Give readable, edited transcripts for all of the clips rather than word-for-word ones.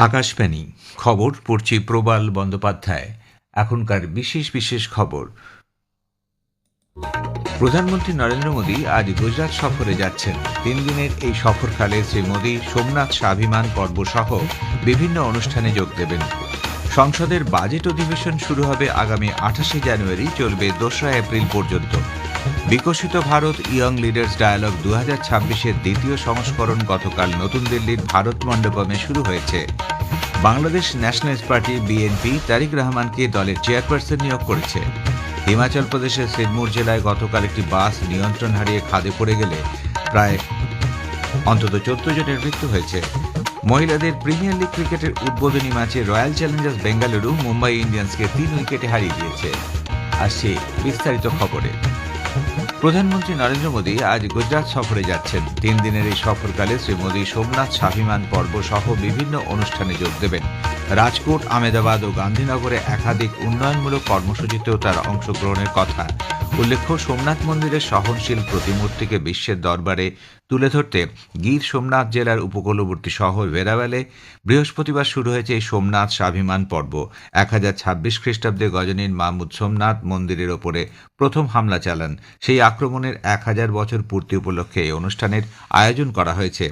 আকাশবাণী খবর পড়ছি প্রবাল বন্দ্যোপাধ্যায়। এখনকার বিশেষ বিশেষ খবর। প্রধানমন্ত্রী নরেন্দ্র মোদী আজ গুজরাট সফরে যাচ্ছেন। 3 দিনের এই সফরকালে শ্রী মোদী সোমনাথ স্বাভিমান পর্ব সহ বিভিন্ন অনুষ্ঠানে যোগ দেবেন। সংসদের বাজেট অধিবেশন শুরু হবে আগামী 28 জানুয়ারি, চলবে 2রা এপ্রিল পর্যন্ত। বিকশিত ভারত ইয়ং লিডার্স ডায়ালগ 2026-এর দ্বিতীয় সংস্করণ গতকাল নতুন দিল্লির ভারত মণ্ডপমে শুরু হয়েছে। বাংলাদেশ ন্যাশনালিস্ট পার্টি বিএনপি তারিক রহমানকে দলের চেয়ারপারসন নিয়োগ করেছে। হিমাচল প্রদেশের সিরমুর জেলায় গতকাল একটি বাস নিয়ন্ত্রণ হারিয়ে খাদে পড়ে গেলে প্রায় অন্তত 14 জনের মৃত্যু হয়েছে। মহিলাদের প্রিমিয়ার লিগ ক্রিকেটের উদ্বোধনী ম্যাচে রয়্যাল চ্যালেঞ্জার্স বেঙ্গালুরু মুম্বাই ইন্ডিয়ান্সকে 3 উইকেটে হারিয়ে দিয়েছে। আসছে বিস্তারিত খবরে। প্রধানমন্ত্রী নরেন্দ্র মোদী আজ গুজরাট সফরে যাচ্ছেন। 3 দিনের এই সফরকালে শ্রী মোদী সোমনাথ স্বাভিমান পর্ব সহ বিভিন্ন অনুষ্ঠানে যোগ দেবেন। রাজকোট, আহমেদাবাদ ও গান্ধীনগরে একাধিক উন্নয়নমূলক কর্মসূচিতেও তার অংশগ্রহণের কথা। উল্লেখ্য, সোমনাথ মন্দিরের সহনশীল প্রতিমূর্তিকে বিশ্বের দরবারে তুলে ধরতে গীর সোমনাথ জেলার উপকূলবর্তী শহর ভেরাওয়ালে বৃহস্পতিবার শুরু হয়েছে এই সোমনাথ স্বাভিমান পর্ব। 1026 খ্রিস্টাব্দে গজনীর মাহমুদ সোমনাথ মন্দিরের ওপরে প্রথম হামলা চালান। সেই আক্রমণের 1000 বছর পূর্তি উপলক্ষে এই অনুষ্ঠানের আয়োজন করা হয়েছে।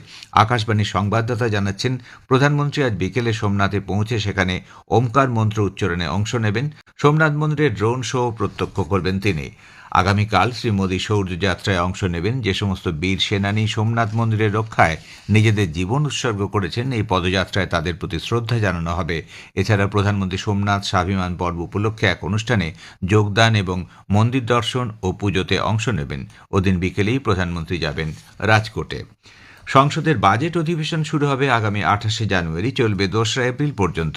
আকাশবাণীর সংবাদদাতা জানাচ্ছেন, প্রধানমন্ত্রী আজ বিকেলে সোমনাথে পৌঁছে সেখানে ওমকার মন্ত্র উচ্চারণে অংশ নেবেন। সোমনাথ মন্দিরের ড্রোন শো প্রত্যক্ষ করবেন তিনি। আগামীকাল শ্রী মোদী শৌর্যযাত্রায় অংশ নেবেন। যে সমস্ত বীর সেনানী সোমনাথ মন্দিরের রক্ষায় নিজেদের জীবন উৎসর্গ করেছেন, এই পদযাত্রায় তাদের প্রতি শ্রদ্ধা জানানো হবে। এছাড়া প্রধানমন্ত্রী সোমনাথ স্বাভিমান পর্ব উপলক্ষে এক অনুষ্ঠানে যোগদান এবং মন্দির দর্শন ও পুজোতে অংশ নেবেন। ওদিন বিকেলেই প্রধানমন্ত্রী যাবেন রাজকোটে। সংসদের বাজেট অধিবেশন শুরু হবে আগামী 28 জানুয়ারি, চলবে 2রা এপ্রিল পর্যন্ত।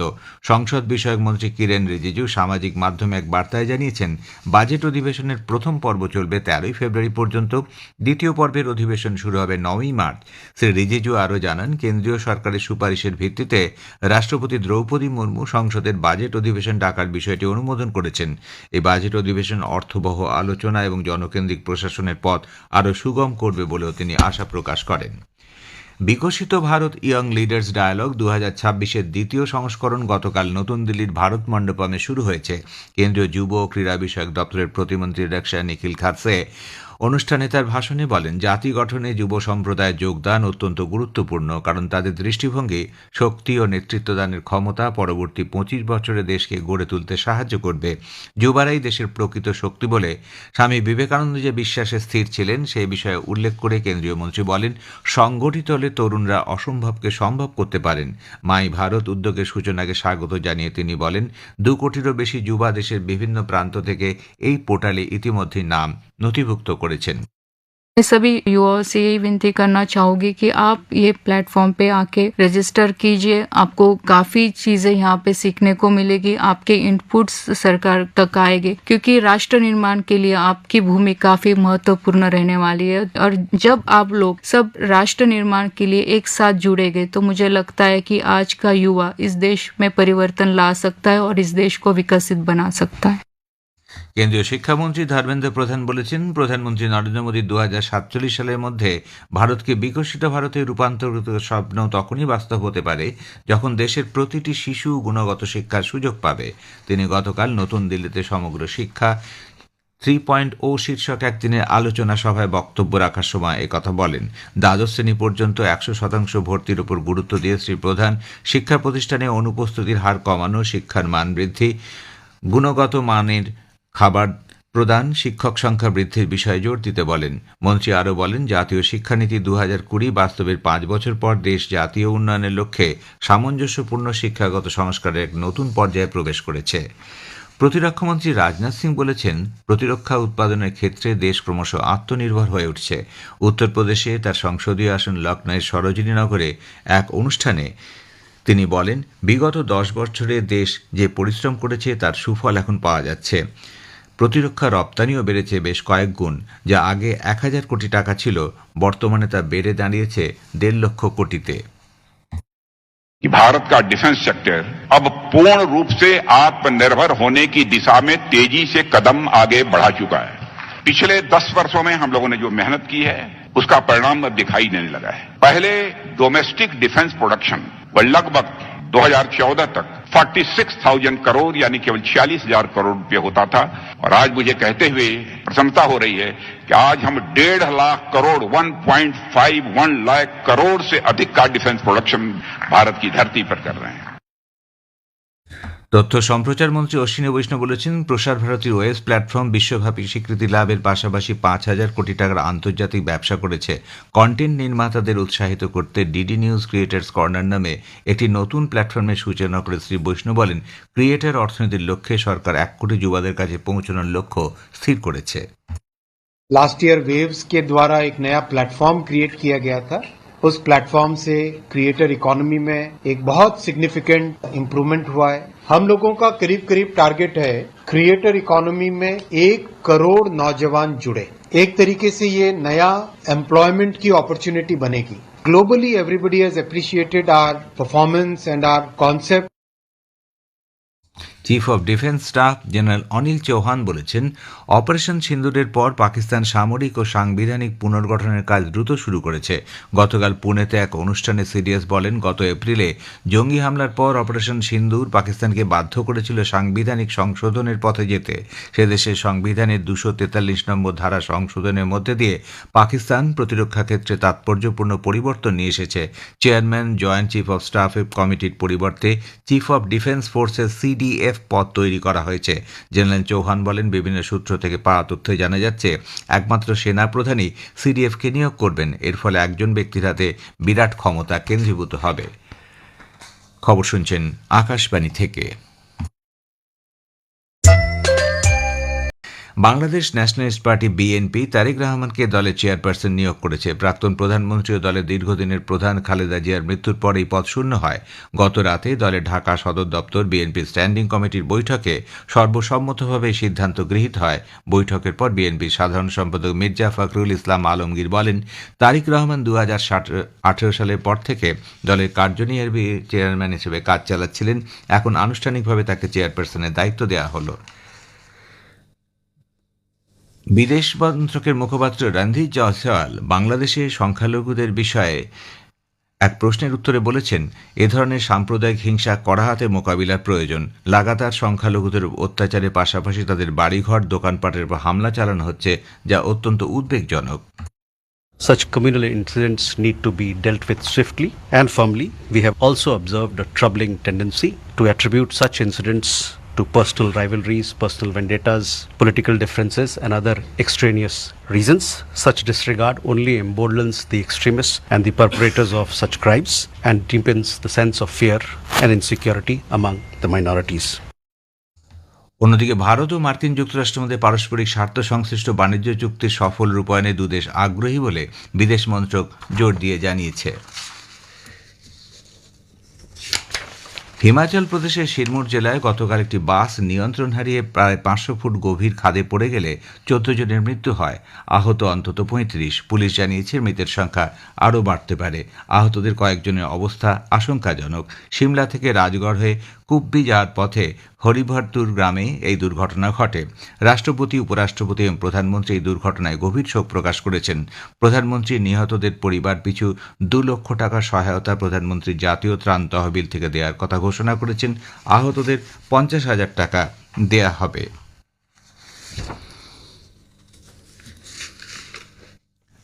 সংসদ বিষয়ক মন্ত্রী কিরেন রিজিজু সামাজিক মাধ্যমে এক বার্তায় জানিয়েছেন, বাজেট অধিবেশনের প্রথম পর্ব চলবে 13 ফেব্রুয়ারি পর্যন্ত। দ্বিতীয় পর্বের অধিবেশন শুরু হবে 9 মার্চ। শ্রী রিজিজু আরও জানান, কেন্দ্রীয় সরকারের সুপারিশের ভিত্তিতে রাষ্ট্রপতি দ্রৌপদী মুর্মু সংসদের বাজেট অধিবেশন ডাকার বিষয়টি অনুমোদন করেছেন। এই বাজেট অধিবেশন অর্থবহ আলোচনা এবং জনকেন্দ্রিক প্রশাসনের পথ আরও সুগম করবে বলেও তিনি আশা প্রকাশ করেন। বিকশিত ভারত ইয়ং লিডার্স ডায়ালগ 2026-এর দ্বিতীয় সংস্করণ গতকাল নতুন দিল্লির ভারত মণ্ডপমে শুরু হয়েছে। কেন্দ্রীয় যুব ও ক্রীড়া বিষয়ক দপ্তরের প্রতিমন্ত্রী ডাক্তার নিখিল খাতসে অনুষ্ঠানে তার ভাষণে বলেন, জাতি গঠনে যুব সম্প্রদায়ের যোগদান অত্যন্ত গুরুত্বপূর্ণ, কারণ তাদের দৃষ্টিভঙ্গি, শক্তি ও নেতৃত্বদানের ক্ষমতা পরবর্তী 25 বছরে দেশকে গড়ে তুলতে সাহায্য করবে। যুবারাই দেশের প্রকৃত শক্তি বলে স্বামী বিবেকানন্দ যে বিশ্বাসে স্থির ছিলেন, সেই বিষয়ে উল্লেখ করে কেন্দ্রীয় মন্ত্রী বলেন, সংগঠিত হলে তরুণরা অসম্ভবকে সম্ভব করতে পারেন। মাই ভারত উদ্যোগের সূচনাকে স্বাগত জানিয়ে তিনি বলেন, 2 কোটিরও বেশি যুবা দেশের বিভিন্ন প্রান্ত থেকে এই পোর্টালে ইতিমধ্যে নাম নথিভুক্ত করেছেন। मैं सभी युवाओं से यही विनती करना चाहूंगी कि आप ये प्लेटफॉर्म पे आके रजिस्टर कीजिए। आपको काफ़ी चीज़ें यहाँ पे सीखने को मिलेगी, आपके इनपुट्स सरकार तक आएंगे, क्योंकि राष्ट्र निर्माण के लिए आपकी भूमिका काफ़ी महत्वपूर्ण रहने वाली है। और जब आप लोग सब राष्ट्र निर्माण के लिए एक साथ जुड़ेंगे, तो मुझे लगता है कि आज का युवा इस देश में परिवर्तन ला सकता है और इस देश को विकसित बना सकता है। কেন্দ্রীয় শিক্ষামন্ত্রী ধর্মেন্দ্র প্রধান বলেছেন, প্রধানমন্ত্রী নরেন্দ্র মোদী 2047 সালের মধ্যে ভারতকে বিকশিত ভারতে রূপান্তরিত স্বপ্ন তখনই বাস্তব হতে পারে যখন দেশের প্রতিটি শিশু গুণগত শিক্ষার সুযোগ পাবে। তিনি গতকাল নতুন দিল্লিতে সমগ্র শিক্ষা 3.0 শীর্ষক একদিনের আলোচনা সভায় বক্তব্য রাখার সময় একথা বলেন। দ্বাদশ শ্রেণী পর্যন্ত 100% ভর্তির উপর গুরুত্ব দিয়ে শ্রী প্রধান শিক্ষা প্রতিষ্ঠানে অনুপস্থিতির হার কমানো, শিক্ষার মান বৃদ্ধি, গুণগত মানের খাবার প্রদান, শিক্ষক সংখ্যা বৃদ্ধির বিষয়ে জোর দিতে বলেন। মন্ত্রী আরও বলেন, জাতীয় শিক্ষানীতি 2020 বাস্তবের 5 বছর পর দেশ জাতীয় উন্নয়নের লক্ষ্যে সামঞ্জস্যপূর্ণ শিক্ষাগত সংস্কারের এক নতুন পর্যায়ে প্রবেশ করেছে। প্রতিরক্ষামন্ত্রী রাজনাথ সিং বলেছেন, প্রতিরক্ষা উৎপাদনের ক্ষেত্রে দেশ ক্রমশ আত্মনির্ভর হয়ে উঠছে। উত্তরপ্রদেশে তার সংসদীয় আসন লখনৌয়ের সরোজিনীনগরে এক অনুষ্ঠানে তিনি বলেন, বিগত 10 বছরে দেশ যে পরিশ্রম করেছে তার সুফল এখন পাওয়া যাচ্ছে। প্রতিরক্ষা রপ্তানিও বেড়েছে বেশ কয়েক গুণ। যা আগে 1000 কোটি টাকা ছিল, বর্তমানে তা বেড়ে দাঁড়িয়েছে 1.5 লক্ষ কোটিতে। भारत का डिफेंस सेक्टर अब पूर्ण रूप से आत्मनिर्भर होने की दिशा में तेजी से कदम आगे बढ़ा चुका है। पिछले 10 वर्षों में हम लोगों ने जो मेहनत की है, उसका परिणाम अब दिखाई देने लगा है। पहले डोमेस्टिक डिफेंस प्रोडक्शन लगभग 2014 तक 46,000 करोड़ यानी केवल 46,000 करोड़ रुपए होता था और आज मुझे कहते हुए प्रसन्नता हो रही है कि आज हम 1.5 लाख करोड़ 1.51 लाख करोड़ से अधिक का डिफेंस प्रोडक्शन भारत की धरती पर कर रहे हैं। তথ্য সম্প্রচার মন্ত্রী অশ্বিনী বৈষ্ণব বলেছেন, প্রসার ভারতীর ওয়েব প্ল্যাটফর্ম বিশ্বব্যাপী স্বীকৃতি লাভের পাশাপাশি 5,000 কোটি টাকার আন্তর্জাতিক ব্যবসা করেছে। কন্টেন্ট নির্মাতাদের উৎসাহিত করতে ডিডি নিউজ ক্রিয়েটার্স কর্নার নামে একটি নতুন প্ল্যাটফর্মের সূচনা করে শ্রী বৈষ্ণব বলেন, ক্রিয়েটার অর্থনীতির লক্ষ্যে সরকার 1 কোটি যুবাদের কাছে পৌঁছানোর লক্ষ্য স্থির করেছে। लास्ट ईयर वेव्स के द्वारा एक नया प्लेटफॉर्म क्रिएट किया गया था। उस प्लेटफॉर्म से क्रिएटर इकोनॉमी में एक बहुत सिग्निफिकेंट इम्प्रूवमेंट हुआ है। हम लोगों का करीब करीब टारगेट है क्रिएटर इकोनॉमी में 1 करोड़ नौजवान जुड़े। एक तरीके से ये नया एम्प्लॉयमेंट की अपॉर्चुनिटी बनेगी। Globally everybody has appreciated our performance and our concept. Chief of defence staff general Anil Chauhan বলেছেন, অপারেশন সিন্দুরের পর পাকিস্তান সামরিক ও সাংবিধানিক পুনর্গঠনের কাজ দ্রুত শুরু করেছে। গতকাল পুনেতে এক অনুষ্ঠানে সিডিএস বলেন, গত এপ্রিলে জঙ্গি হামলার পর অপারেশন সিন্দুর পাকিস্তানকে বাধ্য করেছিল সাংবিধানিক সংশোধনের পথে যেতে। সে দেশের সংবিধানের 243 নম্বর ধারা সংশোধনের মধ্যে দিয়ে পাকিস্তান প্রতিরক্ষা ক্ষেত্রে তাৎপর্যপূর্ণ পরিবর্তন নিয়ে এসেছে। Chairman joint chief of staff কমিটির পরিবর্তে চিফ অব ডিফেন্স ফোর্সের সিডিএফ পদ তৈরি করা হয়েছে। জেনারেল চৌহান বলেন, বিভিন্ন সূত্র থেকে পাওয়া তথ্যে জানা যাচ্ছে একমাত্র সেনা প্রধানই সিডিএফকে নিয়োগ করবেন। এর ফলে একজন ব্যক্তির হাতে বিরাট ক্ষমতা কেন্দ্রীভূত হবে। খবর শুনছেন আকাশবাণী থেকে। Bangladesh nationalist party BNP Tarique রহমানকে দলের চেয়ারপারসন নিয়োগ করেছে। প্রাক্তন প্রধানমন্ত্রী ও দলের দীর্ঘদিনের প্রধান খালেদা জিয়ার মৃত্যুর পর এই পদ শূন্য হয়। গত রাতে দলের ঢাকা সদর দপ্তর বিএনপি স্ট্যান্ডিং কমিটির বৈঠকে সর্বসম্মতভাবে সিদ্ধান্ত গৃহীত হয়। বৈঠকের পর বিএনপির সাধারণ সম্পাদক মির্জা ফখরুল ইসলাম আলমগীর বলেন, তারেক রহমান 2018 সালের পর থেকে দলের কার্যনির্বাহী চেয়ারম্যান হিসেবে কাজ চালাচ্ছিলেন। এখন আনুষ্ঠানিকভাবে তাকে চেয়ারপারসনের দায়িত্ব দেওয়া হলো। বিদেশ মন্ত্রকের মুখপাত্র রণধীর জয়সওয়াল বাংলাদেশে সংখ্যালঘুদের বিষয়ে এক প্রশ্নের উত্তরে বলেছেন, এ ধরনের সাম্প্রদায়িক হিংসা কড়া হাতে মোকাবিলার প্রয়োজন। লাগাতার সংখ্যালঘুদের অত্যাচারের পাশাপাশি তাদের বাড়িঘর দোকানপাটের উপর হামলা চালানো হচ্ছে, যা অত্যন্ত উদ্বেগজনক। Such communal incidents need to be dealt with swiftly and firmly. We have also observed a troubling tendency to attribute such incidents to personal rivalries, personal vendettas, political differences and other extraneous reasons. Such disregard only emboldens the extremists and the perpetrators of such crimes and deepens the sense of fear and insecurity among the minorities. অন্যদিকে ভারত ও মার্কিন যুক্তরাষ্ট্রের মধ্যে পারস্পরিক স্বার্থ সংশ্লিষ্ট বাণিজ্য চুক্তির সফল রূপায়ণে দুদেশ আগ্রহী বলে বিদেশ মন্ত্রক জোর দিয়ে জানিয়েছে। হিমাচল প্রদেশের সিরমৌর জেলায় গতকাল একটি বাস নিয়ন্ত্রণ হারিয়ে প্রায় 500 ফুট গভীর খাদে পড়ে গেলে 14 জনের মৃত্যু হয়। আহত অন্তত 35। পুলিশ জানিয়েছে মৃতের সংখ্যা আরও বাড়তে পারে। আহতদের কয়েকজনের অবস্থা আশঙ্কাজনক। সিমলা থেকে রাজগড় হয়ে কুব্বি যাওয়ার পথে হরিভরতুর গ্রামে এই দুর্ঘটনা ঘটে। রাষ্ট্রপতি, উপরাষ্ট্রপতি এবং প্রধানমন্ত্রী এই দুর্ঘটনায় গভীর শোক প্রকাশ করেছেন। প্রধানমন্ত্রী নিহতদের পরিবার পিছু 2 লক্ষ টাকা সহায়তা প্রধানমন্ত্রীর জাতীয় ত্রাণ তহবিল থেকে দেওয়ার কথা ঘোষণা করেছেন। আহতদের 50,000 টাকা দেয়া হবে।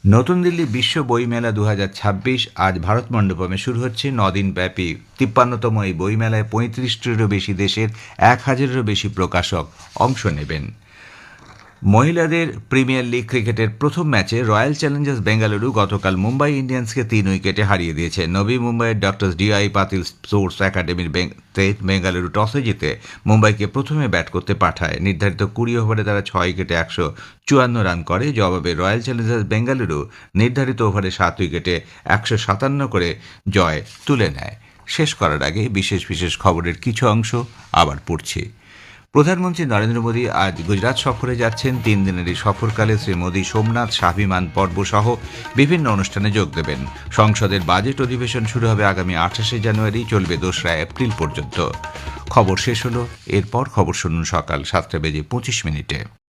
নতুন দিল্লি বিশ্ব বইমেলা 2026 আজ ভারত মণ্ডপমে শুরু হচ্ছে। 9 দিন ব্যাপী 53তম এই বইমেলায় 35টিরও বেশি দেশের 1000-এরও বেশি প্রকাশক অংশ নেবেন। মহিলাদের প্রিমিয়ার লিগ ক্রিকেটের প্রথম ম্যাচে রয়্যাল চ্যালেঞ্জার্স বেঙ্গালুরু গতকাল মুম্বাই ইন্ডিয়ান্সকে 3 উইকেটে হারিয়ে দিয়েছে। নবী মুম্বাইয়ের ডক্টর ডিআই পাতিল স্পোর্টস একাডেমির বেঙ্গালুরু টসে জিতে মুম্বাইকে প্রথমে ব্যাট করতে পাঠায়। নির্ধারিত 20 ওভারে তারা 6 উইকেটে 154 রান করে। জবাবে রয়্যাল চ্যালেঞ্জার্স বেঙ্গালুরু নির্ধারিত ওভারে 7 উইকেটে 157 করে জয় তুলে নেয়। শেষ করার আগে বিশেষ বিশেষ খবরের কিছু অংশ আবার পড়ছি। প্রধানমন্ত্রী নরেন্দ্র মোদী আজ গুজরাট সফরে যাচ্ছেন। 3 দিনের এই সফরকালে শ্রী মোদী সোমনাথ স্বাভিমান পর্ব সহ বিভিন্ন অনুষ্ঠানে যোগ দেবেন। সংসদের বাজেট অধিবেশন শুরু হবে আগামী 28শে জানুয়ারি, চলবে 2রা এপ্রিল পর্যন্ত। খবর শেষ হলো। এরপর খবর শুনুন সকাল 7:25